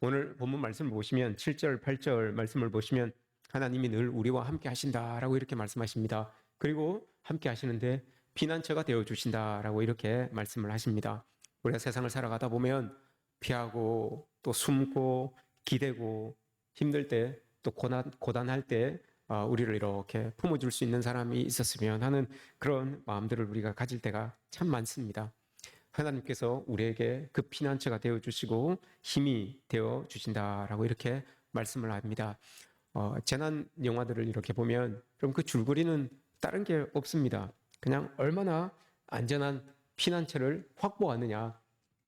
오늘 본문 말씀을 보시면 7절, 8절 말씀을 보시면 하나님이 늘 우리와 함께 하신다라고 이렇게 말씀하십니다. 그리고 함께 하시는데 피난처가 되어 주신다라고 이렇게 말씀을 하십니다. 우리가 세상을 살아가다 보면 피하고 또 숨고 기대고 힘들 때 또 고단할 때 우리를 이렇게 품어줄 수 있는 사람이 있었으면 하는 그런 마음들을 우리가 가질 때가 참 많습니다. 하나님께서 우리에게 그 피난처가 되어 주시고 힘이 되어 주신다라고 이렇게 말씀을 합니다. 재난 영화들을 이렇게 보면 그럼 그 줄거리는 다른 게 없습니다. 그냥 얼마나 안전한 피난처를 확보하느냐,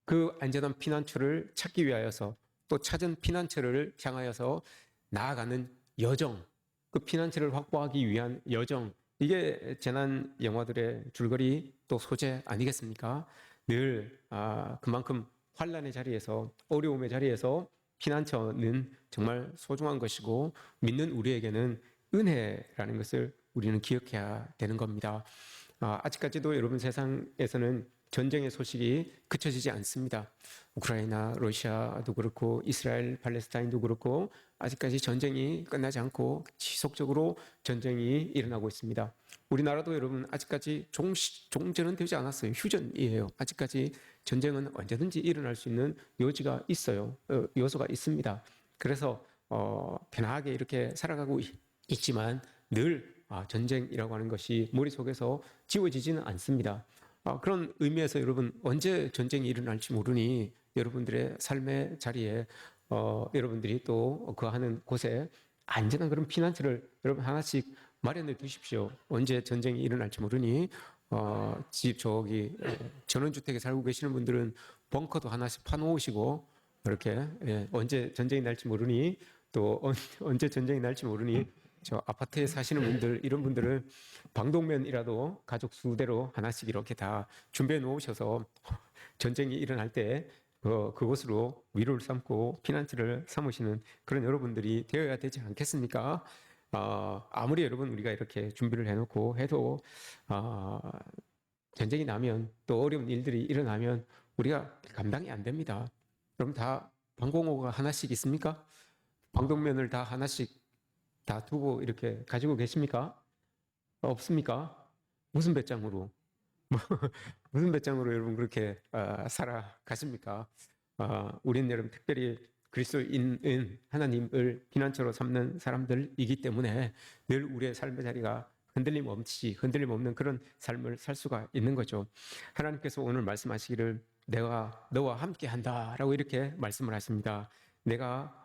그 안전한 피난처를 찾기 위하여서 또 찾은 피난처를 향하여서 나아가는 여정, 그 피난처를 확보하기 위한 여정, 이게 재난 영화들의 줄거리 또 소재 아니겠습니까? 늘 그만큼 환란의 자리에서 어려움의 자리에서 피난처는 정말 소중한 것이고 믿는 우리에게는 은혜라는 것을 우리는 기억해야 되는 겁니다. 아직까지도 여러분 세상에서는 전쟁의 소식이 그쳐지지 않습니다. 우크라이나, 러시아도 그렇고 이스라엘, 팔레스타인도 그렇고 아직까지 전쟁이 끝나지 않고 지속적으로 전쟁이 일어나고 있습니다. 우리나라도 여러분 아직까지 종전은 되지 않았어요. 휴전이에요. 아직까지 전쟁은 언제든지 일어날 수 있는 요지가 있어요. 요소가 있습니다. 그래서 편하게 이렇게 살아가고 있지만 늘 전쟁이라고 하는 것이 머릿속에서 지워지지는 않습니다. 그런 의미에서 여러분 언제 전쟁이 일어날지 모르니 여러분들의 삶의 자리에 여러분들이 또 그 하는 곳에 안전한 그런 피난처를 여러분 하나씩 마련해 두십시오. 언제 전쟁이 일어날지 모르니 집 저기 전원주택에 살고 계시는 분들은 벙커도 하나씩 파놓으시고 이렇게 언제 전쟁이 날지 모르니 또 언제 전쟁이 날지 모르니 저 아파트에 사시는 분들 이런 분들은 방독면이라도 가족 수대로 하나씩 이렇게 다 준비해 놓으셔서 전쟁이 일어날 때 그곳으로 위로를 삼고 피난처를 삼으시는 그런 여러분들이 되어야 되지 않겠습니까? 아무리 여러분 우리가 이렇게 준비를 해놓고 해도 전쟁이 나면 또 어려운 일들이 일어나면 우리가 감당이 안 됩니다. 그럼 다 방공호가 하나씩 있습니까? 방독면을 다 하나씩 다 두고 이렇게 가지고 계십니까? 없습니까? 무슨 배짱으로? 무슨 배짱으로 여러분 그렇게 살아가십니까? 우리는 여러분 특별히 그리스도인은 하나님을 피난처로 삼는 사람들이기 때문에 늘 우리의 삶의 자리가 흔들림 없는 그런 삶을 살 수가 있는 거죠. 하나님께서 오늘 말씀하시기를 내가 너와 함께 한다라고 이렇게 말씀을 하십니다. 내가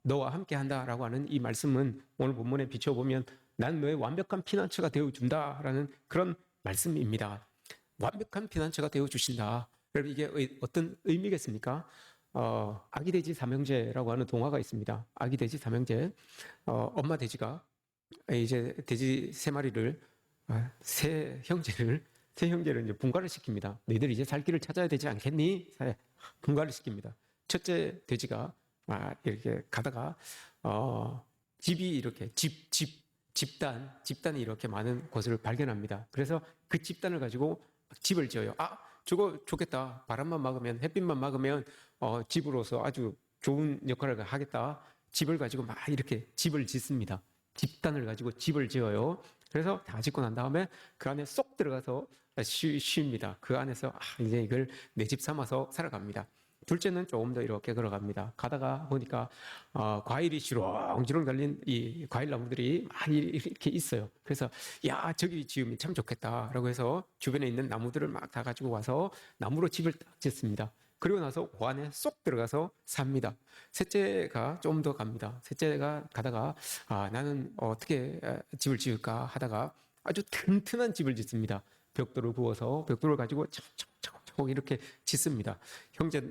너와 함께 한다라고 하는 이 말씀은 오늘 본문에 비춰보면 난 너의 완벽한 피난처가 되어준다라는 그런 말씀입니다. 완벽한 피난처가 되어주신다. 여러분 이게 어떤 의미겠습니까? 아기 돼지 삼형제라고 하는 동화가 있습니다. 아기 돼지 삼형제. 엄마 돼지가 이제 돼지 세 마리를 세 형제를 이제 분가를 시킵니다. 너희들 이제 살 길을 찾아야 되지 않겠니? 분가를 시킵니다. 첫째 돼지가 이렇게 가다가 집이 이렇게 집단이 이렇게 많은 곳을 발견합니다. 그래서 그 집단을 가지고 집을 지어요. 저거 좋겠다. 바람만 막으면, 햇빛만 막으면, 집으로서 아주 좋은 역할을 하겠다. 집을 가지고 막 이렇게 집을 짓습니다. 집단을 가지고 집을 지어요. 그래서 다 짓고 난 다음에 그 안에 쏙 들어가서 쉽니다. 그 안에서 이제 이걸 내 집 삼아서 살아갑니다. 둘째는 조금 더 이렇게 걸어갑니다. 가다가 보니까 과일이 주렁주렁 달린 이 과일 나무들이 많이 이렇게 있어요. 그래서 야 저기 지으면 참 좋겠다라고 해서 주변에 있는 나무들을 막 다 가지고 와서 나무로 집을 딱 짓습니다. 그리고 나서 그 안에 쏙 들어가서 삽니다. 셋째가 좀 더 갑니다. 셋째가 가다가 나는 어떻게 집을 지을까 하다가 아주 튼튼한 집을 짓습니다. 벽돌을 구워서 벽돌을 가지고 차곡차곡 이렇게 짓습니다. 형제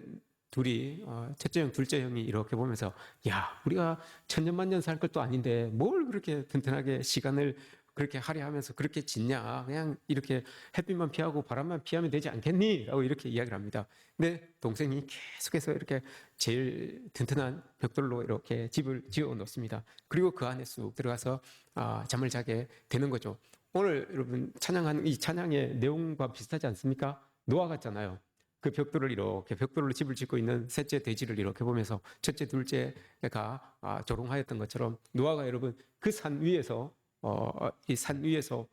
둘이 첫째 형, 둘째 형이 이렇게 보면서 야 우리가 천년만년 살 것도 아닌데 뭘 그렇게 튼튼하게 시간을 그렇게 할애하면서 그렇게 짓냐 그냥 이렇게 햇빛만 피하고 바람만 피하면 되지 않겠니? 라고 이렇게 이야기를 합니다. 근데 동생이 계속해서 이렇게 제일 튼튼한 벽돌로 이렇게 집을 지어 놓습니다. 그리고 그 안에 쑥 들어가서 잠을 자게 되는 거죠. 오늘 여러분 찬양하는 이 찬양의 내용과 비슷하지 않습니까? 노아 같잖아요. 그 벽돌을 이렇게 벽돌로 집을 짓고 있는 셋째 돼지를 이렇게 보면서 첫째, 둘째가 조롱하였던 것처럼 노아가 여러분 그 산 위에서 이 산 위에서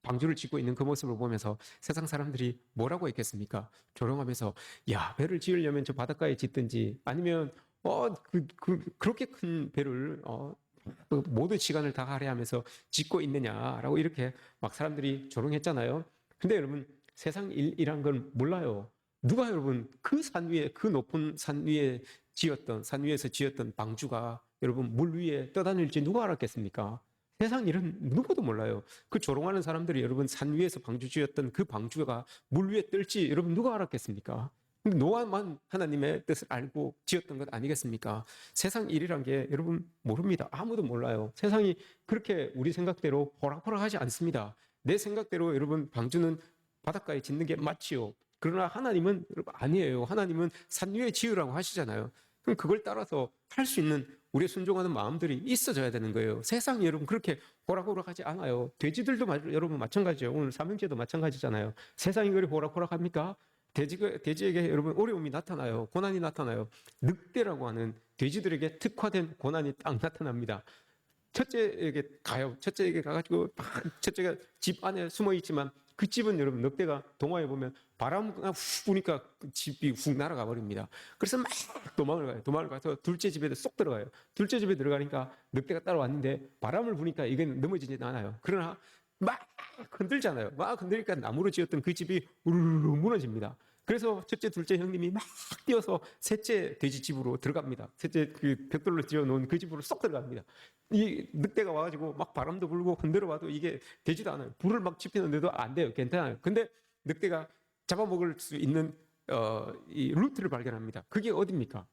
방주를 짓고 있는 그 모습을 보면서 세상 사람들이 뭐라고 했겠습니까? 조롱하면서 야, 배를 지으려면 저 바닷가에 짓든지 아니면 그렇게 큰 배를 그 모든 시간을 다 할애하면서 짓고 있느냐라고 이렇게 막 사람들이 조롱했잖아요. 근데 여러분 세상 일이란 건 몰라요. 누가 여러분 그 산 위에 그 높은 산 위에 산 위에서 지었던 방주가 여러분 물 위에 떠다닐지 누가 알았겠습니까? 세상 일은 누구도 몰라요. 그 조롱하는 사람들이 여러분 산 위에서 방주 지었던 그 방주가 물 위에 뜰지 여러분 누가 알았겠습니까? 노아만 하나님의 뜻을 알고 지었던 것 아니겠습니까? 세상 일이란 게 여러분 모릅니다. 아무도 몰라요. 세상이 그렇게 우리 생각대로 호락호락하지 않습니다. 내 생각대로 여러분 방주는 바닷가에 짓는 게 맞지요. 그러나 하나님은 여러분 아니에요. 하나님은 산 위에 지으라고 하시잖아요. 그럼 그걸 따라서 할 수 있는 우리의 순종하는 마음들이 있어져야 되는 거예요. 세상이 여러분 그렇게 호락호락하지 않아요. 돼지들도 여러분 마찬가지예요. 오늘 삼형제도 마찬가지잖아요. 세상이 그리 호락호락합니까? 돼지에게 여러분 어려움이 나타나요. 고난이 나타나요. 늑대라고 하는 돼지들에게 특화된 고난이 딱 나타납니다. 첫째에게 가요. 첫째에게 가가지고 첫째가 집 안에 숨어 있지만 그 집은 여러분 늑대가 동화에 보면 바람가 훅 부니까 집이 훅 날아가 버립니다. 그래서 막 도망을 가요. 도망을 가서 둘째 집에 쏙 들어가요. 둘째 집에 들어가니까 늑대가 따라왔는데 바람을 부니까 이게 넘어지진 않아요. 그러나 막 흔들잖아요. 막 흔들니까 나무로 지었던 그 집이 우르르 무너집니다. 그래서 첫째, 둘째 형님이 막 뛰어서 셋째 돼지 집으로 들어갑니다. 셋째 그 벽돌로 지어놓은 그 집으로 쏙 들어갑니다. 이 늑대가 와가지고 막 바람도 불고 흔들어봐도 이게 되지도 않아요. 불을 막 지피는데도 안 돼요. 괜찮아요. 근데 늑대가 잡아먹을 수 있는 이 루트를 발견합니다. 그게 어디입니까?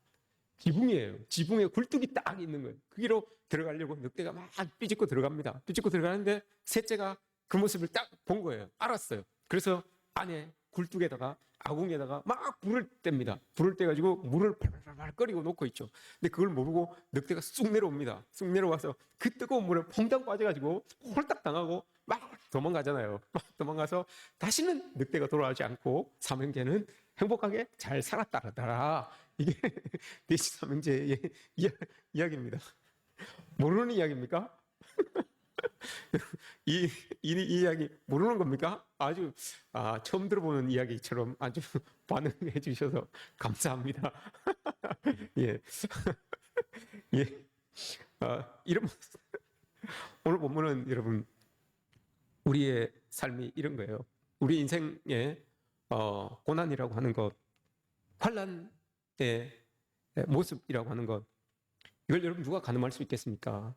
지붕이에요. 지붕에 굴뚝이 딱 있는 거예요. 거기로 들어가려고 늑대가 막 삐집고 들어갑니다. 삐집고 들어가는데 셋째가 그 모습을 딱 본 거예요. 알았어요. 그래서 안에 굴뚝에다가 아궁에다가 막 불을 뗍니다. 불을 떼가지고 물을 팔팔 끓이고 놓고 있죠. 근데 그걸 모르고 늑대가 쑥 내려옵니다. 쑥 내려와서 그 뜨거운 물에 퐁당 빠져가지고 홀딱 당하고 막 도망가잖아요. 막 도망가서 다시는 늑대가 돌아오지 않고 삼형제는 행복하게 잘 살았다더라. 이게 돼지 삼형제의 이야기입니다. 모르는 이야기입니까? 이 이야기 모르는 겁니까? 아주 처음 들어보는 이야기처럼 아주 반응해 주셔서 감사합니다. 예, 예. 이런 오늘 본문은 여러분 우리의 삶이 이런 거예요. 우리 인생의 고난이라고 하는 것, 환란의 모습이라고 하는 것, 이걸 여러분 누가 가늠할 수 있겠습니까?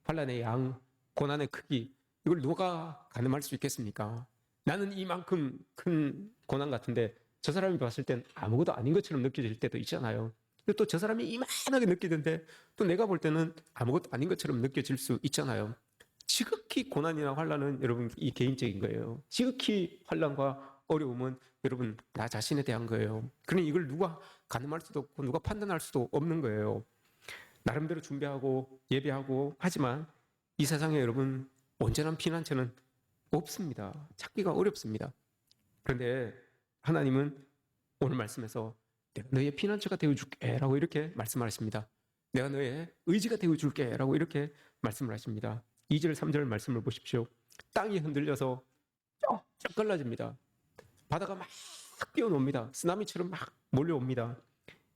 환란의 양, 고난의 크기, 이걸 누가 가늠할 수 있겠습니까? 나는 이만큼 큰 고난 같은데 저 사람이 봤을 땐 아무것도 아닌 것처럼 느껴질 때도 있잖아요. 또 저 사람이 이만하게 느끼던데 또 내가 볼 때는 아무것도 아닌 것처럼 느껴질 수 있잖아요. 지극히 고난이나 환란은 여러분 이 개인적인 거예요. 지극히 환란과 어려움은 여러분 나 자신에 대한 거예요. 그러니 이걸 누가 가늠할 수도 없고 누가 판단할 수도 없는 거예요. 나름대로 준비하고 예배하고 하지만 이 세상에 여러분 온전한 피난처는 없습니다. 찾기가 어렵습니다. 그런데 하나님은 오늘 말씀에서 내가 너의 피난처가 되어줄게 라고 이렇게 말씀하십니다. 내가 너의 의지가 되어줄게 라고 이렇게 말씀을 하십니다. 2절 3절 말씀을 보십시오. 땅이 흔들려서 쩍쩍 갈라집니다. 바다가 막 뛰어놉니다. 쓰나미처럼 막 몰려옵니다.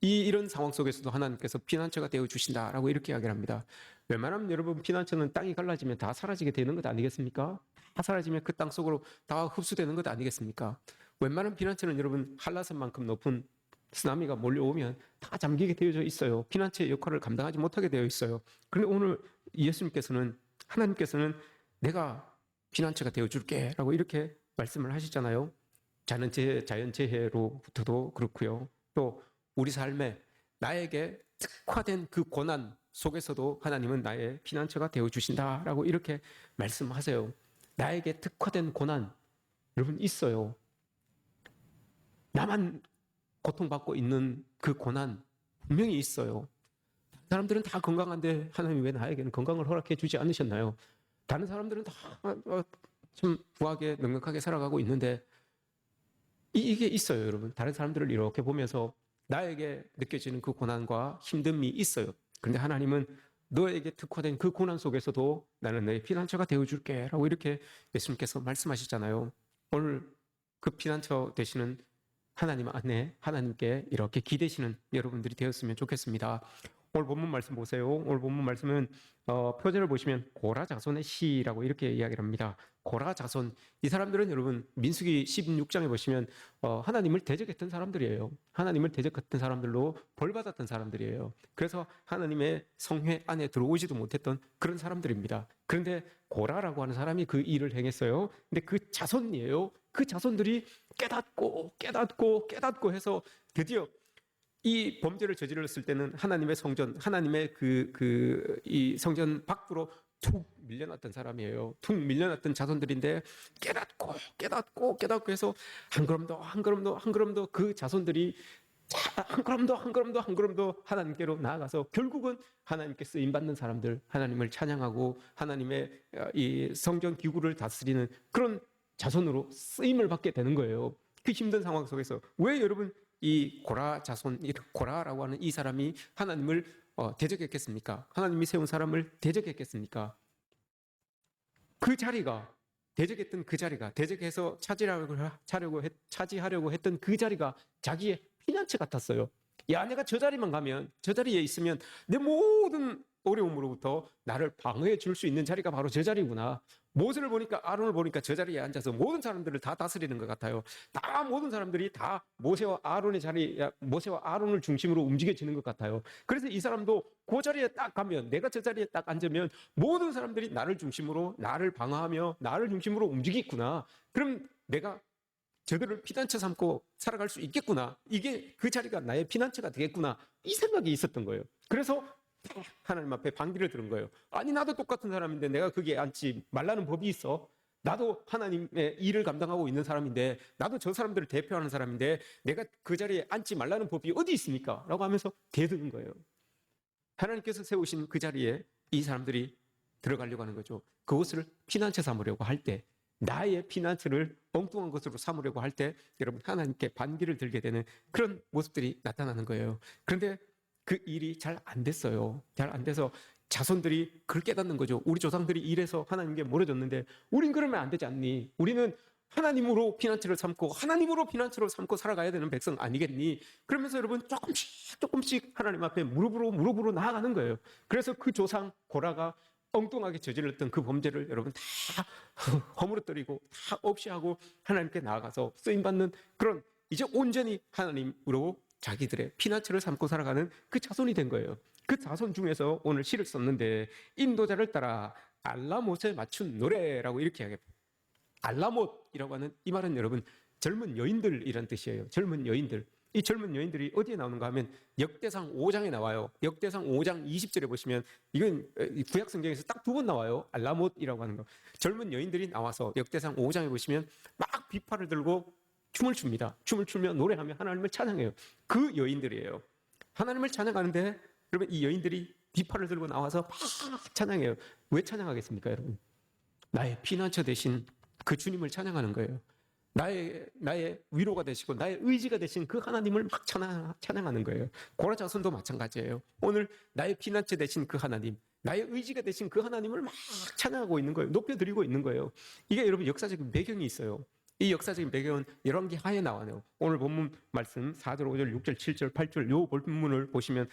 이런 상황 속에서도 하나님께서 피난처가 되어주신다라고 이렇게 이야기를 합니다. 웬만하면 여러분 피난처는 땅이 갈라지면 다 사라지게 되는 것 아니겠습니까? 다 사라지면 그 땅 속으로 다 흡수되는 것 아니겠습니까? 웬만한 피난처는 여러분 한라산만큼 높은 쓰나미가 몰려오면 다 잠기게 되어져 있어요. 피난처의 역할을 감당하지 못하게 되어 있어요. 그런데 오늘 예수님께서는 하나님께서는 내가 피난처가 되어줄게 라고 이렇게 말씀을 하시잖아요. 자연재해로부터도 그렇고요. 또 우리 삶에 나에게 특화된 그 고난 속에서도 하나님은 나의 피난처가 되어주신다라고 이렇게 말씀하세요. 나에게 특화된 고난 여러분 있어요. 나만 고통받고 있는 그 고난 분명히 있어요. 사람들은 다 건강한데 하나님이 왜 나에게는 건강을 허락해 주지 않으셨나요? 다른 사람들은 다 좀 부하게 넉넉하게 살아가고 있는데 이게 있어요, 여러분. 다른 사람들을 이렇게 보면서 나에게 느껴지는 그 고난과 힘듦이 있어요. 그런데 하나님은 너에게 특화된 그 고난 속에서도 나는 너의 피난처가 되어줄게 라고 이렇게 예수님께서 말씀하시잖아요. 오늘 그 피난처 되시는 하나님 안에 하나님께 이렇게 기대시는 여러분들이 되었으면 좋겠습니다. 오늘 본문 말씀 보세요. 오늘 본문 말씀은 표제를 보시면 고라 자손의 시라고 이렇게 이야기를 합니다. 고라 자손, 이 사람들은 여러분 민수기 16장에 보시면 하나님을 대적했던 사람들이에요. 하나님을 대적했던 사람들로 벌받았던 사람들이에요. 그래서 하나님의 성회 안에 들어오지도 못했던 그런 사람들입니다. 그런데 고라라고 하는 사람이 그 일을 행했어요. 근데 그 자손이에요. 그 자손들이 깨닫고 해서 드디어 이 범죄를 저질렀을 때는 하나님의 성전, 하나님의 이 성전 밖으로 툭 밀려났던 사람이에요. 툭 밀려났던 자손들인데 깨닫고 해서 한 걸음도 그 자손들이 한 걸음도 하나님께로 나아가서 결국은 하나님께 쓰임 받는 사람들, 하나님을 찬양하고 하나님의 이 성전 기구를 다스리는 그런 자손으로 쓰임을 받게 되는 거예요. 그 힘든 상황 속에서 왜 여러분 이 고라 자손, 고라라고 하는 이 사람이 하나님을 대적했겠습니까? 하나님이 세운 사람을 대적했겠습니까? 그 자리가 대적했던 그 자리가 대적해서 차지하려고 했던 그 자리가 자기의 피난처 같았어요. 야, 내가 저 자리만 가면, 저 자리에 있으면 내 모든 어려움으로부터 나를 방어해 줄 수 있는 자리가 바로 저 자리구나. 모세를 보니까, 아론을 보니까 저 자리에 앉아서 모든 사람들을 다 다스리는 것 같아요. 다 모든 사람들이 다 모세와 아론을 중심으로 움직여지는 것 같아요. 그래서 이 사람도 그 자리에 딱 가면, 내가 저 자리에 딱 앉으면 모든 사람들이 나를 중심으로, 나를 방어하며 나를 중심으로 움직이구나. 그럼 내가 저들을 피난처 삼고 살아갈 수 있겠구나. 이게 그 자리가 나의 피난처가 되겠구나. 이 생각이 있었던 거예요. 그래서 하나님 앞에 반기를 들은 거예요. 아니, 나도 똑같은 사람인데 내가 거기에 앉지 말라는 법이 있어? 나도 하나님의 일을 감당하고 있는 사람인데, 나도 저 사람들을 대표하는 사람인데 내가 그 자리에 앉지 말라는 법이 어디 있습니까? 라고 하면서 대드는 거예요. 하나님께서 세우신 그 자리에 이 사람들이 들어가려고 하는 거죠. 그것을 피난처 삼으려고 할 때, 나의 피난처를 엉뚱한 것으로 삼으려고 할 때 여러분 하나님께 반기를 들게 되는 그런 모습들이 나타나는 거예요. 그런데 그 일이 잘 안 됐어요. 잘 안 돼서 자손들이 그걸 깨닫는 거죠. 우리 조상들이 이래서 하나님께 멀어졌는데 우린 그러면 안 되지 않니? 우리는 하나님으로 피난처를 삼고 하나님으로 피난처를 삼고 살아가야 되는 백성 아니겠니? 그러면서 여러분 조금씩 하나님 앞에 무릎으로 나아가는 거예요. 그래서 그 조상 고라가 엉뚱하게 저질렀던 그 범죄를 여러분 다 허물어뜨리고 다 없이 하고 하나님께 나아가서 쓰임받는 그런 이제 온전히 하나님으로 자기들의 피난처를 삼고 살아가는 그 자손이 된 거예요. 그 자손 중에서 오늘 시를 썼는데 인도자를 따라 알라못에 맞춘 노래라고 이렇게 이야기합니다. 알라못이라고 하는 이 말은 여러분 젊은 여인들이란 뜻이에요. 젊은 여인들. 이 젊은 여인들이 어디에 나오는가 하면 역대상 5장에 나와요. 역대상 5장 20절에 보시면 이건 구약 성경에서 딱 두 번 나와요. 알라못이라고 하는 거. 젊은 여인들이 나와서 역대상 5장에 보시면 막 비파를 들고 춤을 춥니다. 춤을 추며 노래하며 하나님을 찬양해요. 그 여인들이에요. 하나님을 찬양하는데 여러분 이 여인들이 비파를 들고 나와서 막 찬양해요. 왜 찬양하겠습니까, 여러분? 나의 피난처 되신 그 주님을 찬양하는 거예요. 나의 위로가 되시고 나의 의지가 되신 그 하나님을 막 찬양하는 거예요. 고라 자손도 마찬가지예요. 오늘 나의 피난처 되신 그 하나님, 나의 의지가 되신 그 하나님을 막 찬양하고 있는 거예요. 높여드리고 있는 거예요. 이게 여러분 역사적인 배경이 있어요. 이 역사적인 배경은 열왕기 하에 나와요. 오늘 본문 말씀 4절, 5절, 6절, 7절, 8절 요 본문을 보시면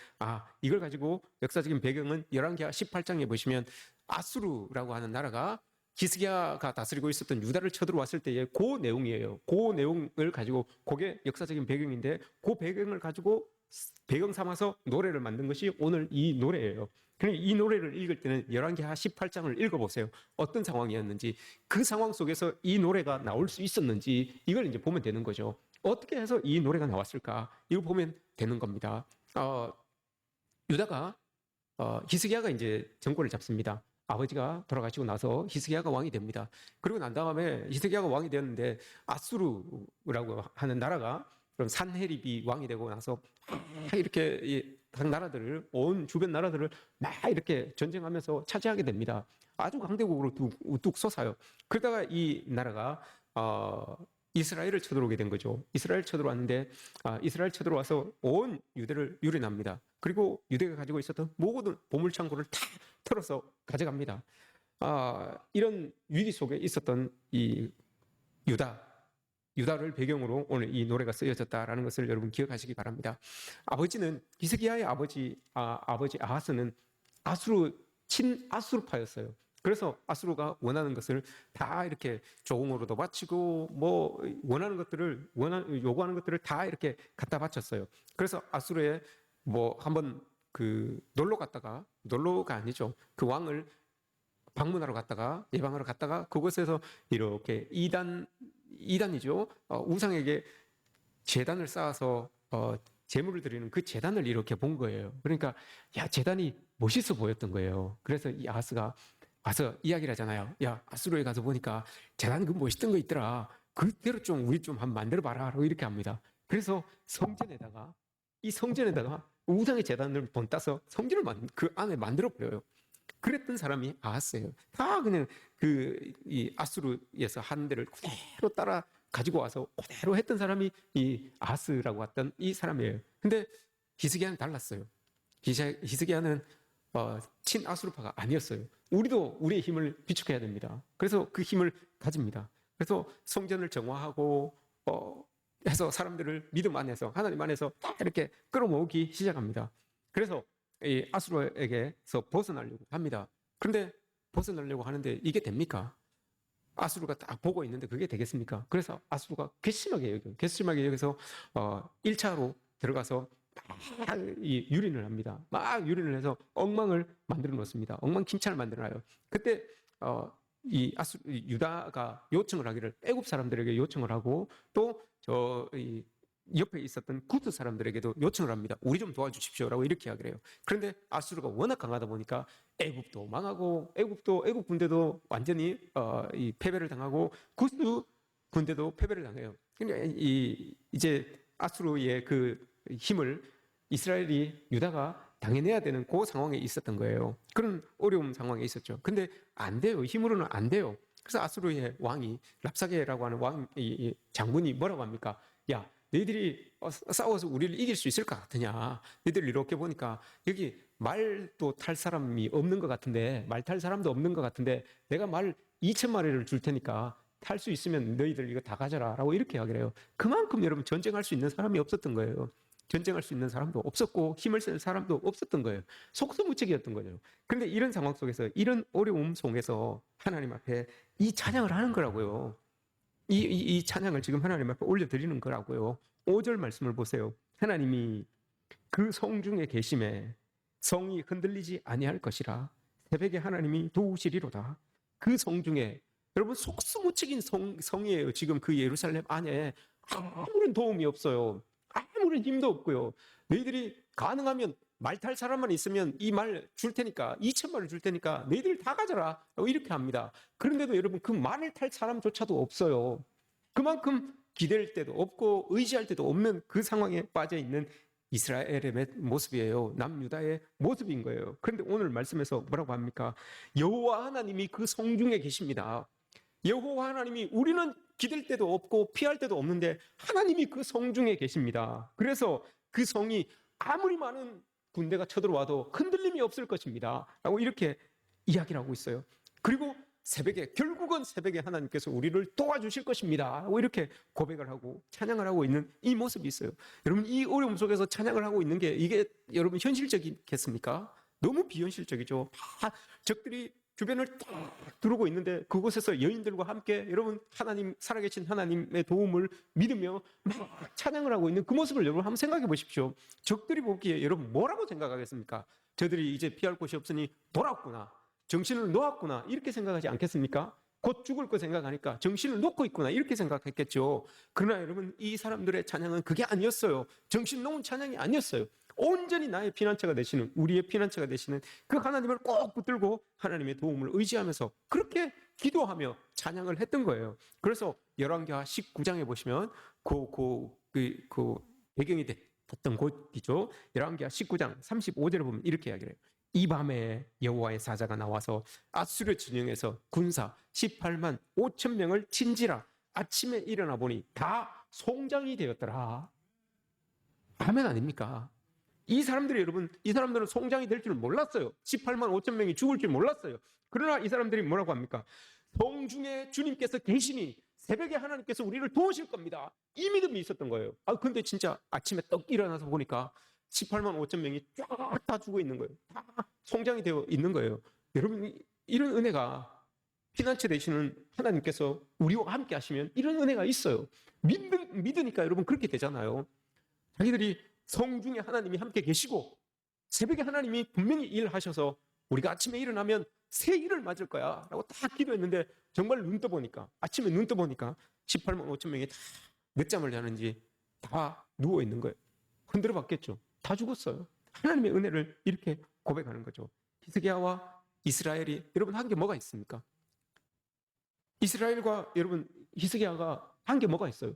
이걸 가지고 역사적인 배경은 열왕기하 18장에 보시면 아수르라고 하는 나라가 히스기야가 다스리고 있었던 유다를 쳐들어왔을 때의 그 내용이에요. 그 내용을 가지고 그게 역사적인 배경인데 그 배경을 가지고 배경 삼아서 노래를 만든 것이 오늘 이 노래예요. 그러니까 이 노래를 읽을 때는 열왕기하 18장을 읽어보세요. 어떤 상황이었는지, 그 상황 속에서 이 노래가 나올 수 있었는지 이걸 이제 보면 되는 거죠. 어떻게 해서 이 노래가 나왔을까? 이거 보면 되는 겁니다. 유다가 히스기야가 이제 정권을 잡습니다. 아버지가 돌아가시고 나서 히스기야가 왕이 됩니다. 그리고 난 다음에 히스기야가 왕이 되었는데 아수르라고 하는 나라가 그럼 산헤립이 왕이 되고 나서 이렇게 각 나라들을 온 주변 나라들을 막 이렇게 전쟁하면서 차지하게 됩니다. 아주 강대국으로 우뚝 솟아요. 그러다가 이 나라가 이스라엘을 쳐들어오게 된 거죠. 이스라엘 쳐들어왔는데 이스라엘 쳐들어와서 온 유대를 유린합니다. 그리고 유대가 가지고 있었던 모든 보물창고를 다 털어서 가져갑니다. 이런 위기 속에 있었던 이 유다를 배경으로 오늘 이 노래가 쓰여졌다라는 것을 여러분 기억하시기 바랍니다. 아버지는 히스기야의 아버지 아하스는 친아수르파였어요. 그래서 아수르가 원하는 것을 다 이렇게 조공으로도 바치고 뭐 요구하는 것들을 다 이렇게 갖다 바쳤어요. 그래서 아수르에 뭐 한번 놀러가 아니죠. 그 왕을 방문하러 갔다가 예방하러 갔다가 그곳에서 이렇게 이단이죠. 우상에게 제단을 쌓아서 제물을 드리는 그 제단을 이렇게 본 거예요. 그러니까 제단이 멋있어 보였던 거예요. 그래서 이 아하스가 와서 이야기를 하잖아요. 아수르에 가서 보니까 제단 그 멋있던 거 있더라. 그대로 좀 우리 좀 한번 만들어 봐라. 이렇게 합니다. 그래서 성전에다가 우상의 제단을 본따서 성전을 그 안에 만들어 버려요. 그랬던 사람이 아하스예요. 다 그냥 이 아수르에서 한 데를 그대로 따라 가지고 와서 그대로 했던 사람이 이 아하스라고 했던 이 사람이에요. 근데 히스기야는 달랐어요. 히스기야는 친아수르파가 아니었어요. 우리도 우리의 힘을 비축해야 됩니다. 그래서 그 힘을 가집니다. 그래서 성전을 정화하고 해서 사람들을 믿음 안에서 하나님 안에서 다 이렇게 끌어모으기 시작합니다. 그래서 이 아수르에게서 벗어나려고 합니다. 그런데 벗어나려고 하는데 이게 됩니까? 아수르가 딱 보고 있는데 그게 되겠습니까? 그래서 아수르가 괘씸하게 여기서 1차로 들어가서 막 유린을 합니다. 막 유린을 해서 엉망을 만들어 놓습니다. 엉망진창을 만들어놔요. 그때 이 유다가 요청을 하기를 애굽 사람들에게 요청을 하고 또 옆에 있었던 구스 사람들에게도 요청을 합니다. 우리 좀 도와주십시오라고 이렇게 이야기를 해요. 그런데 아수르가 워낙 강하다 보니까 애굽도 망하고 애굽 군대도 완전히 이 패배를 당하고 구스 군대도 패배를 당해요. 그러니까 이제 아수르의 그 힘을 유다가 당해내야 되는 그 상황에 있었던 거예요. 그런 어려운 상황에 있었죠. 근데 안 돼요. 힘으로는 안 돼요. 그래서 아수르의 왕이 랍사게라고 하는 장군이 뭐라고 합니까? 너희들이 싸워서 우리를 이길 수 있을 것 같으냐? 너희들 이렇게 보니까 여기 말도 탈 사람이 없는 것 같은데 말 탈 사람도 없는 것 같은데 내가 말 2,000마리를 줄 테니까 탈 수 있으면 너희들 이거 다 가져라 라고 이렇게 이야기를 해요. 그만큼 여러분 전쟁할 수 있는 사람이 없었던 거예요. 전쟁할 수 있는 사람도 없었고 힘을 쓸 사람도 없었던 거예요. 속수무책이었던 거죠. 그런데 이런 상황 속에서 이런 어려움 속에서 하나님 앞에 이 찬양을 하는 거라고요. 이 찬양을 지금 하나님 앞에 올려드리는 거라고요. 5절 말씀을 보세요. 하나님이 그 성중에 계심에 성이 흔들리지 아니할 것이라 새벽에 하나님이 도우시리로다. 그 성중에 여러분 속수무책인 성이에요. 지금 그 예루살렘 안에 아무런 도움이 없어요. 아무런 힘도 없고요. 너희들이 가능하면 말 탈 사람만 있으면 이 말 줄 테니까 2,000마리 줄 테니까 너희들 다 가져라 이렇게 합니다. 그런데도 여러분 그 말을 탈 사람조차도 없어요. 그만큼 기댈 때도 없고 의지할 때도 없는 그 상황에 빠져 있는 이스라엘의 모습이에요. 남유다의 모습인 거예요. 그런데 오늘 말씀에서 뭐라고 합니까? 여호와 하나님이 그 성중에 계십니다. 여호와 하나님이 우리는 기댈 데도 없고 피할 데도 없는데 하나님이 그 성중에 계십니다. 그래서 그 성이 아무리 많은 군대가 쳐들어와도 흔들림이 없을 것입니다 라고 이렇게 이야기를 하고 있어요. 그리고 결국은 새벽에 하나님께서 우리를 도와주실 것입니다 라고 이렇게 고백을 하고 찬양을 하고 있는 이 모습이 있어요. 여러분 이 어려움 속에서 찬양을 하고 있는 게 이게 여러분 현실적이겠습니까? 너무 비현실적이죠. 적들이 주변을 딱 두르고 있는데 그곳에서 여인들과 함께 여러분 살아계신 하나님의 도움을 믿으며 막 찬양을 하고 있는 그 모습을 여러분 한번 생각해 보십시오. 적들이 보기에 여러분 뭐라고 생각하겠습니까? 저들이 이제 피할 곳이 없으니 돌아왔구나, 정신을 놓았구나 이렇게 생각하지 않겠습니까? 곧 죽을 거 생각하니까 정신을 놓고 있구나 이렇게 생각했겠죠. 그러나 여러분 이 사람들의 찬양은 그게 아니었어요. 정신 놓은 찬양이 아니었어요. 온전히 나의 피난처가 되시는, 우리의 피난처가 되시는 그 하나님을 꼭 붙들고 하나님의 도움을 의지하면서 그렇게 기도하며 찬양을 했던 거예요. 그래서 열왕기하 19장에 보시면 그 배경이 됐던 곳이죠. 열왕기하 19장 35절에 보면 이렇게 이야기를 해요. 이 밤에 여호와의 사자가 나와서 아수르 진영에서 군사 18만 5천 명을 친지라 아침에 일어나 보니 다 송장이 되었더라. 아멘 아닙니까? 이 사람들이 여러분, 이 사람들은 송장이 될 줄 몰랐어요. 18만 5천 명이 죽을 줄 몰랐어요. 그러나 이 사람들이 뭐라고 합니까? 성중에 주님께서 계시니 새벽에 하나님께서 우리를 도우실 겁니다. 이 믿음이 있었던 거예요. 근데 진짜 아침에 떡 일어나서 보니까 18만 5천 명이 쫙 다 죽어 있는 거예요. 다 송장이 되어 있는 거예요. 여러분, 이런 은혜가 피난처 되시는 하나님께서 우리와 함께 하시면 이런 은혜가 있어요. 믿으니까 여러분 그렇게 되잖아요. 자기들이 성중에 하나님이 함께 계시고 새벽에 하나님이 분명히 일하셔서 우리가 아침에 일어나면 새 일을 맞을 거야 라고 딱 기도했는데 정말 아침에 눈 떠보니까 18만 5천 명이 다 늦잠을 자는지 다 누워 있는 거예요. 흔들어 봤겠죠. 다 죽었어요. 하나님의 은혜를 이렇게 고백하는 거죠. 히스기야와 이스라엘이 여러분 한 게 뭐가 있습니까? 이스라엘과 여러분 히스기야가 한 게 뭐가 있어요?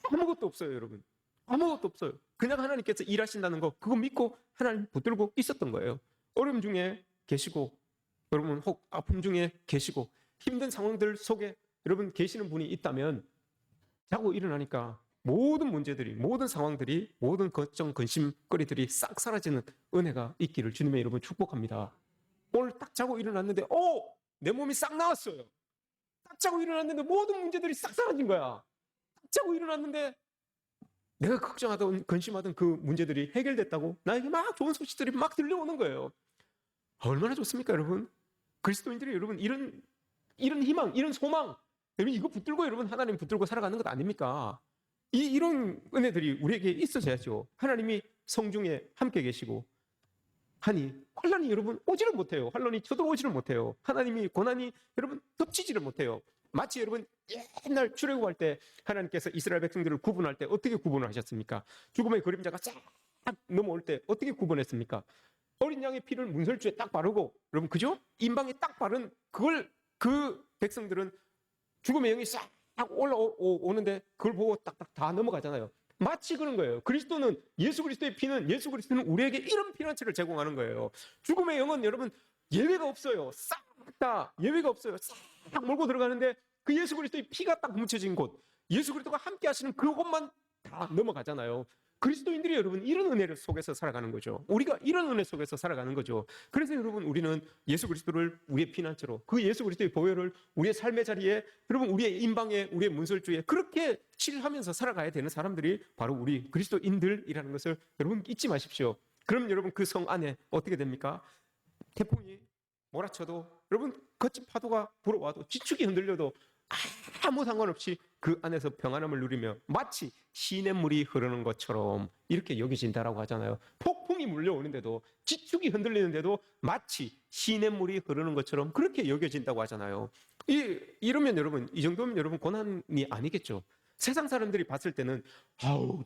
아무것도 없어요. 여러분 아무것도 없어요. 그냥 하나님께서 일하신다는 거 그거 믿고 하나님 붙들고 있었던 거예요. 어려움 중에 계시고 여러분 혹 아픔 중에 계시고 힘든 상황들 속에 여러분 계시는 분이 있다면 자고 일어나니까 모든 문제들이, 모든 상황들이, 모든 걱정, 근심거리들이 싹 사라지는 은혜가 있기를 주님의 이름으로 축복합니다. 오늘 딱 자고 일어났는데 내 몸이 싹 나았어요. 딱 자고 일어났는데 모든 문제들이 싹 사라진 거야. 딱 자고 일어났는데 내가 걱정하던 근심하던 그 문제들이 해결됐다고 나에게 막 좋은 소식들이 막 들려오는 거예요. 얼마나 좋습니까 여러분? 그리스도인들이 여러분 이런 희망, 이런 소망, 여러분 이거 붙들고 여러분 하나님 붙들고 살아가는 것 아닙니까? 이런 은혜들이 우리에게 있어야죠. 하나님이 성중에 함께 계시고 하니 환난이 여러분 오지를 못해요. 환난이 쳐들어오지를 못해요. 하나님이 고난이 여러분 덮치지를 못해요. 마치 여러분 옛날 출애굽할 때 하나님께서 이스라엘 백성들을 구분할 때 어떻게 구분을 하셨습니까? 죽음의 그림자가 쫙 넘어올 때 어떻게 구분했습니까? 어린 양의 피를 문설주에 딱 바르고 여러분 그죠? 임방에 딱 바른 그걸 그 백성들은 죽음의 영이 싹 올라오는데 그걸 보고 딱딱 다 넘어가잖아요. 마치 그런 거예요. 예수 그리스도는 우리에게 이런 피난처를 제공하는 거예요. 죽음의 영은 여러분 예외가 없어요. 싹 다 예외가 없어요. 싹 몰고 들어가는데 그 예수 그리스도의 피가 딱 묻혀진 곳, 예수 그리스도가 함께 하시는 그곳만 다 넘어가잖아요. 그리스도인들이 여러분 이런 은혜 속에서 살아가는 거죠. 우리가 이런 은혜 속에서 살아가는 거죠. 그래서 여러분 우리는 예수 그리스도를 우리의 피난처로, 그 예수 그리스도의 보혈을 우리의 삶의 자리에, 여러분 우리의 임방에, 우리의 문설주에 그렇게 칠하면서 살아가야 되는 사람들이 바로 우리 그리스도인들이라는 것을 여러분 잊지 마십시오. 그럼 여러분 그 성 안에 어떻게 됩니까? 태풍이 몰아쳐도 여러분 거친 파도가 불어와도 지축이 흔들려도 아무 상관없이 그 안에서 평안함을 누리며 마치 시냇물이 흐르는 것처럼 이렇게 여겨진다라고 하잖아요. 폭풍이 물려오는데도, 지축이 흔들리는데도 마치 시냇물이 흐르는 것처럼 그렇게 여겨진다고 하잖아요. 이러면 여러분, 이 정도면 여러분 고난이 아니겠죠. 세상 사람들이 봤을 때는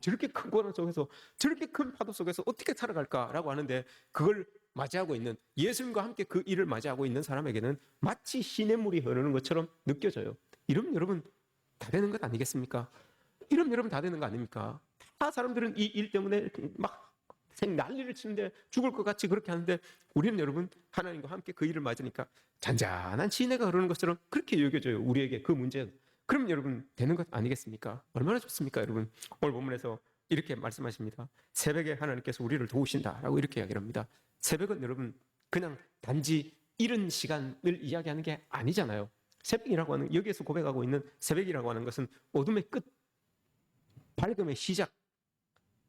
저렇게 큰 고난 속에서, 저렇게 큰 파도 속에서 어떻게 살아갈까라고 하는데, 그걸 맞이하고 있는, 예수님과 함께 그 일을 맞이하고 있는 사람에게는 마치 시냇물이 흐르는 것처럼 느껴져요. 이러면 여러분 다 되는 것 아니겠습니까? 이러면 여러분 다 되는 거 아닙니까? 다 사람들은 이 일 때문에 막 난리를 치는데 죽을 것 같이 그렇게 하는데, 우리는 여러분 하나님과 함께 그 일을 맞으니까 잔잔한 시내가 흐르는 것처럼 그렇게 여겨져요. 우리에게 그 문제는. 그럼 여러분 되는 것 아니겠습니까? 얼마나 좋습니까 여러분? 오늘 본문에서 이렇게 말씀하십니다. 새벽에 하나님께서 우리를 도우신다라고 이렇게 이야기를 합니다. 새벽은 여러분 그냥 단지 이른 시간을 이야기하는 게 아니잖아요. 새벽이라고 하는, 여기에서 고백하고 있는 새벽이라고 하는 것은 어둠의 끝, 밝음의 시작,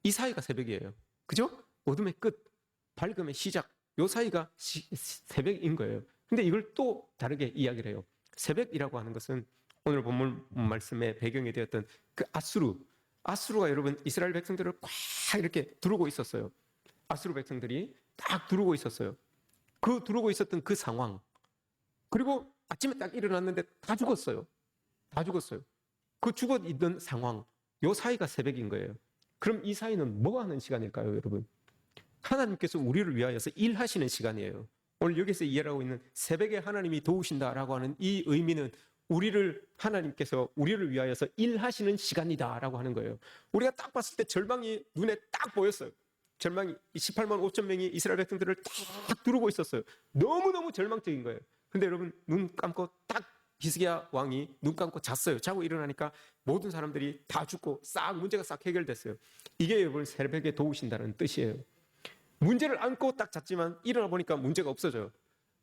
이 사이가 새벽이에요. 그죠? 어둠의 끝, 밝음의 시작, 이 사이가 새벽인 거예요. 근데 이걸 또 다르게 이야기를 해요. 새벽이라고 하는 것은 오늘 본문 말씀의 배경이 되었던 그 아수르가 여러분 이스라엘 백성들을 꽉 이렇게 두르고 있었어요. 아수르 백성들이 딱 두르고 있었어요. 그 두르고 있었던 그 상황, 그리고 아침에 딱 일어났는데 다 죽었어요. 그 죽어 있던 상황, 요 사이가 새벽인 거예요. 그럼 이 사이는 뭐 하는 시간일까요 여러분? 하나님께서 우리를 위하여서 일하시는 시간이에요. 오늘 여기서 이해하고 있는 새벽에 하나님이 도우신다라고 하는 이 의미는 하나님께서 우리를 위하여서 일하시는 시간이다라고 하는 거예요. 우리가 딱 봤을 때 절망이 눈에 딱 보였어요. 절망이 18만 5천 명이 이스라엘 백성들을 딱 두르고 있었어요. 너무너무 절망적인 거예요. 근데 여러분 눈 감고 딱 히스기야 왕이 눈 감고 잤어요. 자고 일어나니까 모든 사람들이 다 죽고 문제가 싹 해결됐어요. 이게 여러분 새벽에 도우신다는 뜻이에요. 문제를 안고 딱 잤지만 일어나 보니까 문제가 없어져요.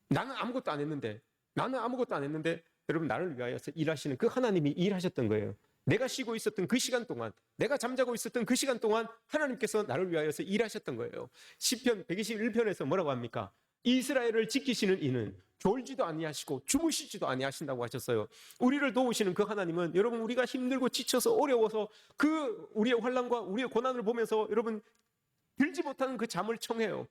나는 아무것도 안 했는데 여러분 나를 위하여서 일하시는 그 하나님이 일하셨던 거예요. 내가 쉬고 있었던 그 시간 동안, 내가 잠자고 있었던 그 시간 동안 하나님께서 나를 위하여서 일하셨던 거예요. 시편 121편에서 뭐라고 합니까? 이스라엘을 지키시는 이는 졸지도 아니하시고 주무시지도 아니하신다고 하셨어요. 우리를 도우시는 그 하나님은 여러분 우리가 힘들고 지쳐서 어려워서 그 우리의 환난과 우리의 고난을 보면서 여러분 들지 못하는 그 잠을 청해요.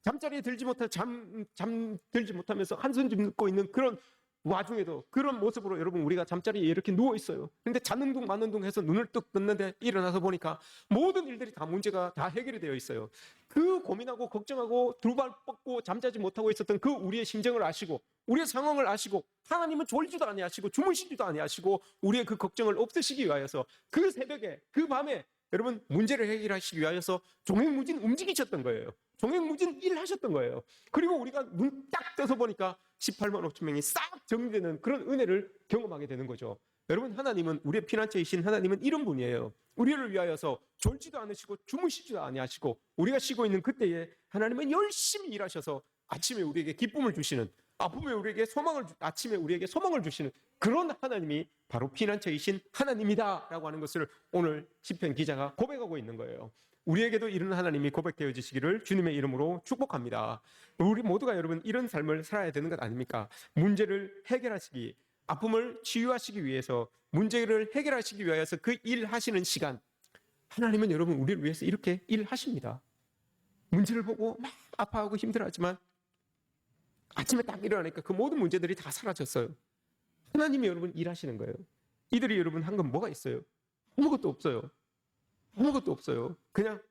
잠자리에 들지 못한 잠 들지 못하면서 한숨 짓고 있는 그런 와중에도 그런 모습으로 여러분 우리가 잠자리에 이렇게 누워 있어요. 근데 자는 둥 마는 둥 해서 눈을 뚝 떴는데 일어나서 보니까 모든 일들이 다 문제가 다 해결이 되어 있어요. 그 고민하고 걱정하고 두 발 뻗고 잠자지 못하고 있었던 그 우리의 심정을 아시고 우리의 상황을 아시고 하나님은 졸지도 아니하시고 주무시지도 아니하시고 우리의 그 걱정을 없애시기 위하여서 그 새벽에 그 밤에 여러분 문제를 해결하시기 위하여서 종횡무진 움직이셨던 거예요. 종횡무진 일하셨던 거예요. 그리고 우리가 눈 딱 떠서 보니까 18만 5천 명이 싹 정리되는 그런 은혜를 경험하게 되는 거죠. 여러분 하나님은 우리의 피난처이신 하나님은 이런 분이에요. 우리를 위하여서 졸지도 않으시고 주무시지도 아니하시고 우리가 쉬고 있는 그때에 하나님은 열심히 일하셔서 아침에 우리에게 기쁨을 주시는 아침에 우리에게 소망을 주시는 그런 하나님이 바로 피난처이신 하나님이다라고 하는 것을 오늘 시편 기자가 고백하고 있는 거예요. 우리에게도 이런 하나님이 고백되어지시기를 주님의 이름으로 축복합니다. 우리 모두가 여러분 이런 삶을 살아야 되는 것 아닙니까? 문제를 해결하시기, 아픔을 치유하시기 위해서 문제를 해결하시기 위해서 그 일하시는 시간 하나님은 여러분 우리를 위해서 이렇게 일하십니다. 문제를 보고 막 아파하고 힘들어하지만 아침에 딱 일어나니까 그 모든 문제들이 다 사라졌어요. 하나님이 여러분 일하시는 거예요. 이들이 여러분 한 건 뭐가 있어요? 아무것도 없어요. 아무것도 없어요. 그냥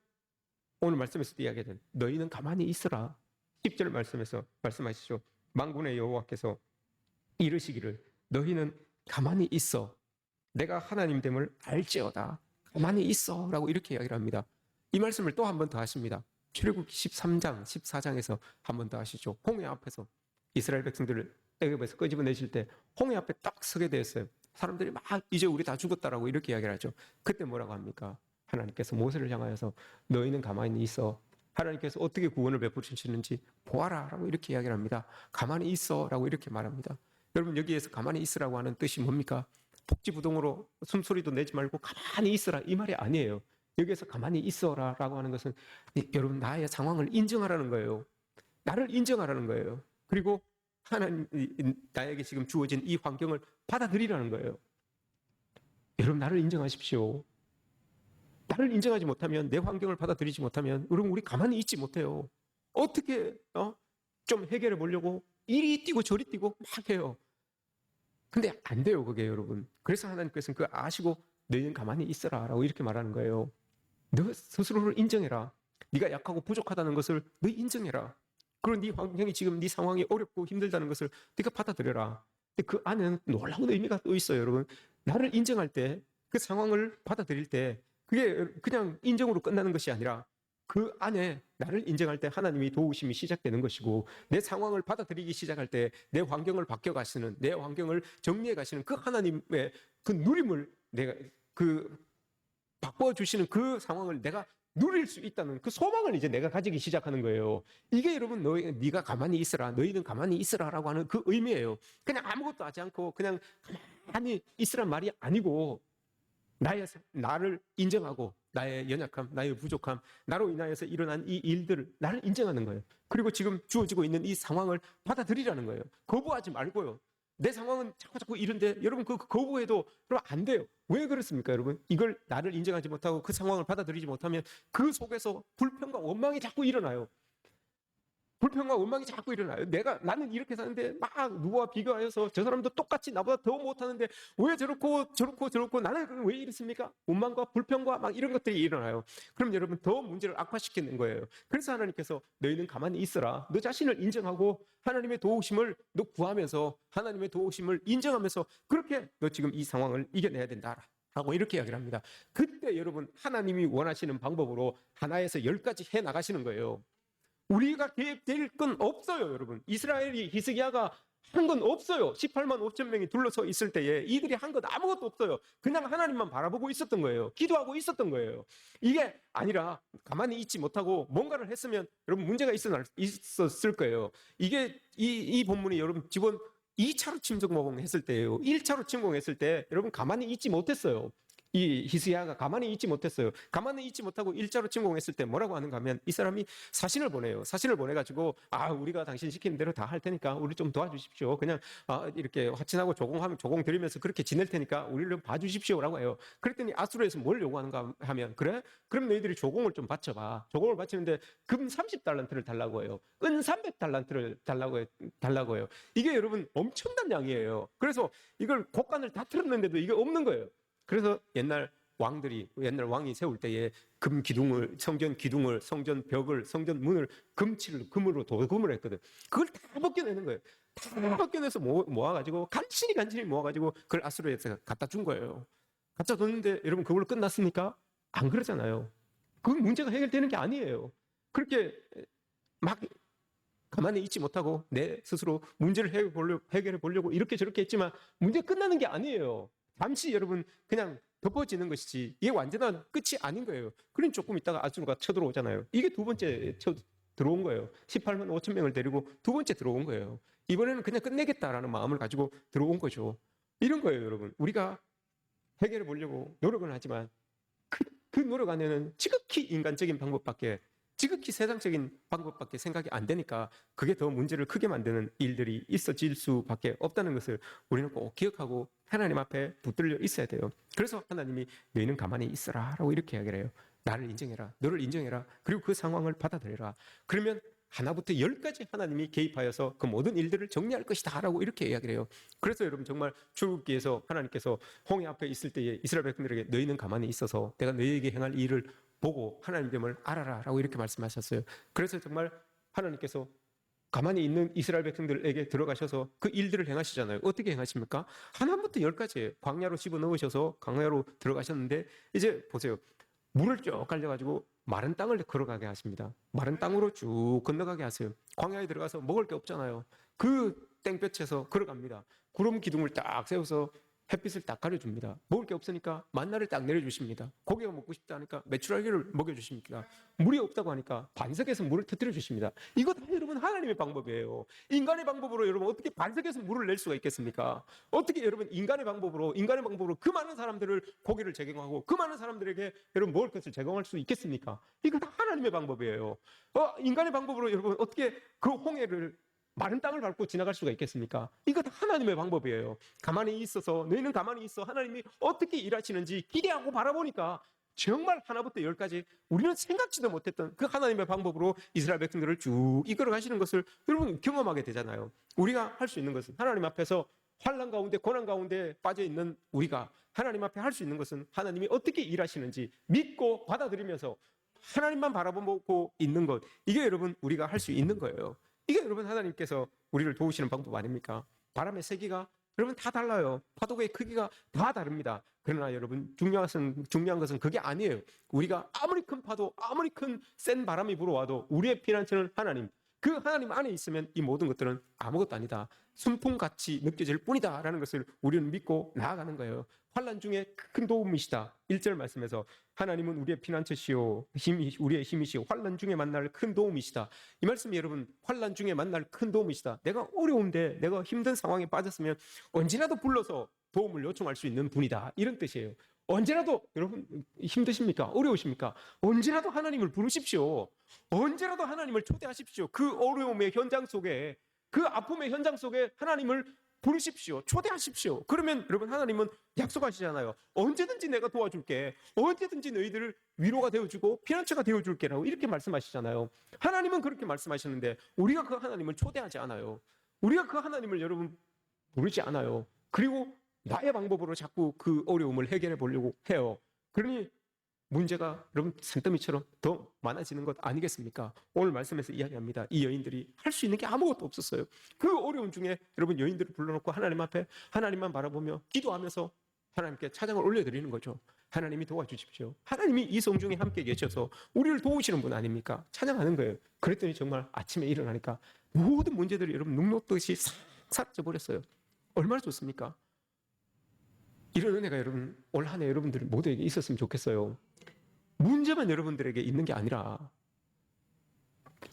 오늘 말씀에서도 이야기하던 너희는 가만히 있어라. 10절 말씀에서 말씀하시죠. 만군의 여호와께서 이르시기를 너희는 가만히 있어. 내가 하나님됨을 알지어다. 가만히 있어 라고 이렇게 이야기를 합니다. 이 말씀을 또 한 번 더 하십니다. 출애굽기 13장 14장에서 한 번 더 하시죠. 홍해 앞에서 이스라엘 백성들을 애굽에서 끄집어내실 때 홍해 앞에 딱 서게 되었어요. 사람들이 막 이제 우리 다 죽었다라고 이렇게 이야기를 하죠. 그때 뭐라고 합니까? 하나님께서 모세를 향하여서 너희는 가만히 있어. 하나님께서 어떻게 구원을 베푸시는지 보아라 라고 이렇게 이야기를 합니다. 가만히 있어 라고 이렇게 말합니다. 여러분 여기에서 가만히 있으라고 하는 뜻이 뭡니까? 복지부동으로 숨소리도 내지 말고 가만히 있어라 이 말이 아니에요. 여기에서 가만히 있어라 라고 하는 것은 여러분 나의 상황을 인정하라는 거예요. 나를 인정하라는 거예요. 그리고 하나님 나에게 지금 주어진 이 환경을 받아들이라는 거예요. 여러분 나를 인정하십시오. 나를 인정하지 못하면 내 환경을 받아들이지 못하면 여러분 우리 가만히 있지 못해요. 어떻게 좀 해결해 보려고 이리 뛰고 저리 뛰고 막 해요. 근데 안 돼요 그게 여러분. 그래서 하나님께서는 그 아시고 너희는 가만히 있어라 라고 이렇게 말하는 거예요. 너 스스로를 인정해라. 네가 약하고 부족하다는 것을 너 인정해라. 그리고 네 환경이 지금 네 상황이 어렵고 힘들다는 것을 네가 받아들여라. 근데 그 안에는 놀라운 의미가 또 있어요 여러분. 나를 인정할 때 그 상황을 받아들일 때 그게 그냥 인정으로 끝나는 것이 아니라 그 안에 나를 인정할 때 하나님이 도우심이 시작되는 것이고 내 상황을 받아들이기 시작할 때 내 환경을 바뀌어가시는 내 환경을 정리해 가시는 그 하나님의 그 누림을 내가 그 바꿔주시는 그 상황을 내가 누릴 수 있다는 그 소망을 이제 내가 가지기 시작하는 거예요. 이게 여러분 네가 가만히 있으라 너희는 가만히 있으라라고 하는 그 의미예요. 그냥 아무것도 하지 않고 그냥 가만히 있으란 말이 아니고 나를 인정하고 나의 연약함, 나의 부족함, 나로 인하여서 일어난 이 일들을 나를 인정하는 거예요. 그리고 지금 주어지고 있는 이 상황을 받아들이라는 거예요. 거부하지 말고요. 내 상황은 자꾸 이런데 여러분 그 거부해도 그럼 안 돼요. 왜 그렇습니까 여러분? 이걸 나를 인정하지 못하고 그 상황을 받아들이지 못하면 그 속에서 불평과 원망이 자꾸 일어나요. 불평과 원망이 자꾸 일어나요. 나는 이렇게 사는데 막 누구와 비교하여서 저 사람도 똑같이 나보다 더 못하는데 왜 저렇고 나는 왜 이렇습니까? 원망과 불평과 막 이런 것들이 일어나요. 그럼 여러분 더 문제를 악화시키는 거예요. 그래서 하나님께서 너희는 가만히 있어라. 너 자신을 인정하고 하나님의 도우심을 너 구하면서 하나님의 도우심을 인정하면서 그렇게 너 지금 이 상황을 이겨내야 된다. 하고 이렇게 이야기를 합니다. 그때 여러분 하나님이 원하시는 방법으로 하나에서 10가지 해 나가시는 거예요. 우리가 계획될 건 없어요 여러분. 이스라엘이 히스기야가 한 건 없어요. 18만 5천 명이 둘러서 있을 때에 이들이 한 건 아무것도 없어요. 그냥 하나님만 바라보고 있었던 거예요. 기도하고 있었던 거예요. 이게 아니라 가만히 있지 못하고 뭔가를 했으면 여러분 문제가 있었을 거예요. 이게 이 본문이 여러분 지금 2차로 침공했을 때예요. 1차로 침공했을 때 여러분 가만히 있지 못했어요. 이 히스기야가 가만히 있지 못했어요. 가만히 있지 못하고 1차로 침공했을 때 뭐라고 하는가 하면 이 사람이 사신을 보내요. 사신을 보내가지고 우리가 당신 시키는 대로 다 할 테니까 우리 좀 도와주십시오. 그냥 이렇게 화친하고 조공하면 조공 드리면서 그렇게 지낼 테니까 우리를 좀 봐주십시오라고 해요. 그랬더니 아수르에서 뭘 요구하는가 하면 그래? 그럼 너희들이 조공을 좀 바쳐봐. 조공을 바치는데 금 30달란트를 달라고 해요. 은 300달란트를 달라고 해요. 이게 여러분 엄청난 양이에요. 그래서 이걸 곡간을 다 틀었는데도 이게 없는 거예요. 그래서 옛날 왕이 세울 때에 금 기둥을, 성전 기둥을, 성전 벽을, 성전 문을 금으로 도금을 했거든. 그걸 다 벗겨내는 거예요. 다 벗겨내서 모아가지고 간신히 모아가지고 그걸 아수르에서 갖다 준 거예요. 갖다 줬는데 여러분 그걸로 끝났습니까? 안 그러잖아요. 그 문제가 해결되는 게 아니에요. 그렇게 막 가만히 있지 못하고 내 스스로 문제를 해결해 보려고 이렇게 저렇게 했지만 문제가 끝나는 게 아니에요. 잠시 여러분 그냥 덮어지는 것이지 이게 완전한 끝이 아닌 거예요. 그럼 조금 있다가 아수르가 쳐들어오잖아요. 이게 두 번째 들어온 거예요. 18만 5천 명을 데리고 두 번째 들어온 거예요. 이번에는 그냥 끝내겠다라는 마음을 가지고 들어온 거죠. 이런 거예요, 여러분. 우리가 해결해 보려고 노력은 하지만 그 노력 안에는 지극히 인간적인 방법밖에, 지극히 세상적인 방법밖에 생각이 안 되니까 그게 더 문제를 크게 만드는 일들이 있어질 수밖에 없다는 것을 우리는 꼭 기억하고 하나님 앞에 붙들려 있어야 돼요. 그래서 하나님이 너희는 가만히 있어라 라고 이렇게 이야기를 해요. 나를 인정해라, 너를 인정해라, 그리고 그 상황을 받아들여라. 그러면 하나부터 10까지 하나님이 개입하여서 그 모든 일들을 정리할 것이다 라고 이렇게 이야기를 해요. 그래서 여러분 정말 출애굽기에서 하나님께서 홍해 앞에 있을 때에 이스라엘 백성들에게 너희는 가만히 있어서 내가 너희에게 행할 일을 보고 하나님됨을 알아라 라고 이렇게 말씀하셨어요. 그래서 정말 하나님께서 가만히 있는 이스라엘 백성들에게 들어가셔서 그 일들을 행하시잖아요. 어떻게 행하십니까? 하나부터 10까지 광야로 집어넣으셔서 광야로 들어가셨는데 이제 보세요. 물을 쭉 갈려가지고 마른 땅을 걸어가게 하십니다. 마른 땅으로 쭉 건너가게 하세요. 광야에 들어가서 먹을 게 없잖아요. 그 땡볕에서 걸어갑니다. 구름 기둥을 딱 세워서 햇빛을 딱 가려줍니다. 먹을 게 없으니까 만나를 딱 내려주십니다. 고기가 먹고 싶다 하니까 메추라기를 먹여주십니다. 물이 없다고 하니까 반석에서 물을 터뜨려 주십니다. 이거 다 여러분 하나님의 방법이에요. 인간의 방법으로 여러분 어떻게 반석에서 물을 낼 수가 있겠습니까? 어떻게 여러분 인간의 방법으로 그 많은 사람들을 고기를 제공하고 그 많은 사람들에게 여러분 먹을 것을 제공할 수 있겠습니까? 이거 다 하나님의 방법이에요. 인간의 방법으로 여러분 어떻게 그 홍해를 마른 땅을 밟고 지나갈 수가 있겠습니까? 이거 다 하나님의 방법이에요. 가만히 있어서 너희는 가만히 있어 하나님이 어떻게 일하시는지 기대하고 바라보니까 정말 하나부터 10까지 우리는 생각지도 못했던 그 하나님의 방법으로 이스라엘 백성들을 쭉 이끌어 가시는 것을 여러분 경험하게 되잖아요. 우리가 할 수 있는 것은 하나님 앞에서 환난 가운데 고난 가운데 빠져 있는 우리가 하나님 앞에 할 수 있는 것은 하나님이 어떻게 일하시는지 믿고 받아들이면서 하나님만 바라보고 있는 것, 이게 여러분 우리가 할 수 있는 거예요. 이게 여러분 하나님께서 우리를 도우시는 방법 아닙니까? 바람의 세기가 여러분 다 달라요. 파도의 크기가 다 다릅니다. 그러나 여러분 중요한 것은 그게 아니에요. 우리가 아무리 큰 파도, 아무리 큰 센 바람이 불어와도 우리의 피난처는 하나님, 그 하나님 안에 있으면 이 모든 것들은 아무것도 아니다, 순풍같이 느껴질 뿐이다 라는 것을 우리는 믿고 나아가는 거예요. 환난 중에 큰 도움이시다. 1절 말씀에서 하나님은 우리의 피난처시오, 우리의 힘이시오, 환난 중에 만날 큰 도움이시다. 이 말씀이 여러분 환난 중에 만날 큰 도움이시다. 내가 어려운데, 내가 힘든 상황에 빠졌으면 언제라도 불러서 도움을 요청할 수 있는 분이다, 이런 뜻이에요. 언제라도 여러분 힘드십니까? 어려우십니까? 언제라도 하나님을 부르십시오. 언제라도 하나님을 초대하십시오. 그 어려움의 현장 속에, 그 아픔의 현장 속에 하나님을 부르십시오. 초대하십시오. 그러면 여러분 하나님은 약속하시잖아요. 언제든지 내가 도와줄게. 언제든지 너희들을 위로가 되어주고 피난처가 되어줄게라고 이렇게 말씀하시잖아요. 하나님은 그렇게 말씀하시는데 우리가 그 하나님을 초대하지 않아요. 우리가 그 하나님을 여러분 부르지 않아요. 그리고 나의 방법으로 자꾸 그 어려움을 해결해 보려고 해요. 그러니 문제가 여러분 산더미처럼 더 많아지는 것 아니겠습니까? 오늘 말씀에서 이야기합니다. 이 여인들이 할 수 있는 게 아무것도 없었어요. 그 어려움 중에 여러분 여인들을 불러놓고 하나님 앞에 하나님만 바라보며 기도하면서 하나님께 찬양을 올려드리는 거죠. 하나님이 도와주십시오. 하나님이 이 성중에 함께 계셔서 우리를 도우시는 분 아닙니까? 찬양하는 거예요. 그랬더니 정말 아침에 일어나니까 모든 문제들이 여러분 눅 녹듯이 싹 사라져 버렸어요. 얼마나 좋습니까? 이런 은혜가 여러분 올 한 해 여러분들 모두에게 있었으면 좋겠어요. 문제만 여러분들에게 있는 게 아니라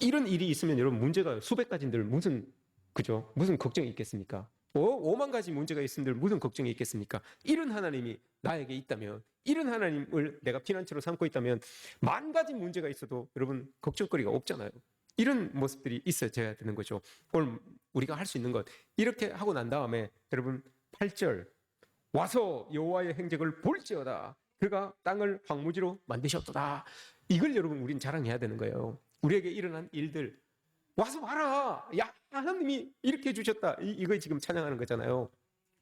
이런 일이 있으면 여러분 문제가 수백 가지인들 무슨 그죠? 무슨 걱정이 있겠습니까? 5만 가지 문제가 있은들 무슨 걱정이 있겠습니까? 이런 하나님이 나에게 있다면, 이런 하나님을 내가 피난처로 삼고 있다면 만 가지 문제가 있어도 여러분 걱정거리가 없잖아요. 이런 모습들이 있어져야 되는 거죠. 오늘 우리가 할 수 있는 것 이렇게 하고 난 다음에 여러분 8절 와서 여호와의 행적을 볼지어다 그가 땅을 황무지로 만드셨도다. 이걸 여러분 우린 자랑해야 되는 거예요. 우리에게 일어난 일들 와서 봐라. 야 하나님이 이렇게 해주셨다. 이거 지금 찬양하는 거잖아요.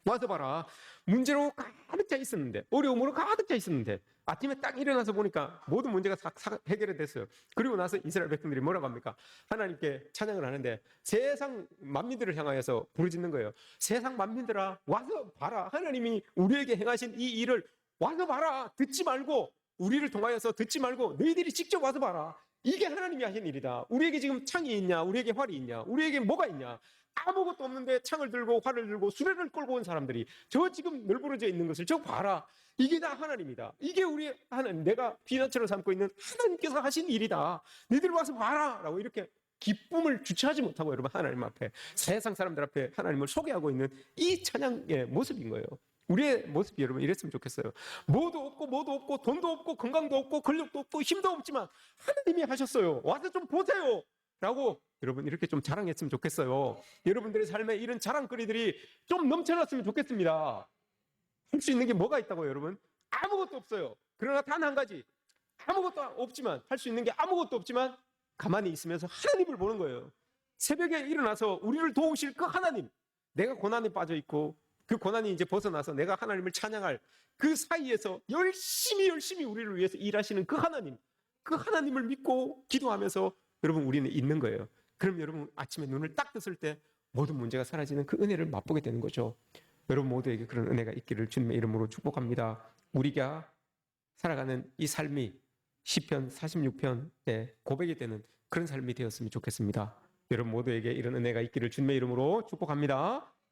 와서 봐라. 문제로 가득 차 있었는데, 어려움으로 가득 차 있었는데 아침에 딱 일어나서 보니까 모든 문제가 싹 해결이 됐어요. 그리고 나서 이스라엘 백성들이 뭐라고 합니까? 하나님께 찬양을 하는데 세상 만민들을 향하여서 부르짖는 거예요. 세상 만민들아 와서 봐라. 하나님이 우리에게 행하신 이 일을 와서 봐라. 듣지 말고, 우리를 통하여서 듣지 말고 너희들이 직접 와서 봐라. 이게 하나님이 하신 일이다. 우리에게 지금 창이 있냐? 우리에게 활이 있냐? 우리에게 뭐가 있냐? 아무것도 없는데 창을 들고 활을 들고 수레를 끌고 온 사람들이 저 지금 널브러져 있는 것을 저 봐라. 이게 다 하나님이다. 이게 우리 하나님, 내가 피난처로 삼고 있는 하나님께서 하신 일이다. 너희들 와서 봐라. 라고 이렇게 기쁨을 주체하지 못하고 여러분 하나님 앞에, 세상 사람들 앞에 하나님을 소개하고 있는 이 찬양의 모습인 거예요. 우리의 모습이 여러분 이랬으면 좋겠어요. 뭐도 없고 돈도 없고 건강도 없고 권력도 없고 힘도 없지만 하나님이 하셨어요. 와서 좀 보세요. 라고 여러분 이렇게 좀 자랑했으면 좋겠어요. 여러분들의 삶에 이런 자랑거리들이 좀 넘쳐났으면 좋겠습니다. 할 수 있는 게 뭐가 있다고요, 여러분? 아무것도 없어요. 그러나 단 한 가지, 아무것도 없지만, 할 수 있는 게 아무것도 없지만 가만히 있으면서 하나님을 보는 거예요. 새벽에 일어나서 우리를 도우실 그 하나님, 내가 고난에 빠져 있고 그 고난이 이제 벗어나서 내가 하나님을 찬양할 그 사이에서 열심히 우리를 위해서 일하시는 그 하나님, 그 하나님을 믿고 기도하면서 여러분 우리는 있는 거예요. 그럼 여러분 아침에 눈을 딱 떴을 때 모든 문제가 사라지는 그 은혜를 맛보게 되는 거죠. 여러분 모두에게 그런 은혜가 있기를 주님의 이름으로 축복합니다. 우리가 살아가는 이 삶이 시편 46편의 고백이 되는 그런 삶이 되었으면 좋겠습니다. 여러분 모두에게 이런 은혜가 있기를 주님의 이름으로 축복합니다.